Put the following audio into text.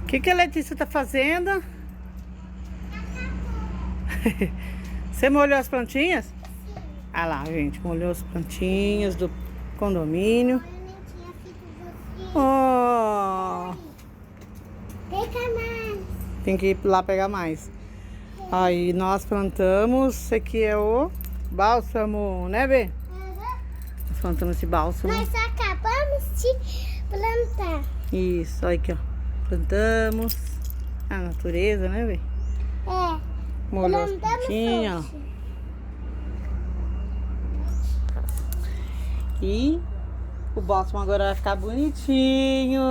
que a Letícia tá fazendo? Você molhou as plantinhas? Sim. Ah lá, gente, molhou as plantinhas do condomínio. Olha, nem tinha feito você. Oh, Pega mais. tem que ir lá pegar mais. Aí nós plantamos, esse aqui é o bálsamo, né, Bê? Uhum. Nós plantamos esse bálsamo. Nós acabamos de plantar. Isso, olha aqui, ó. Plantamos. A natureza, né, Bê? É. Molhou as Plantamos plantinhas, ó. hoje. E o bálsamo agora vai ficar bonitinho.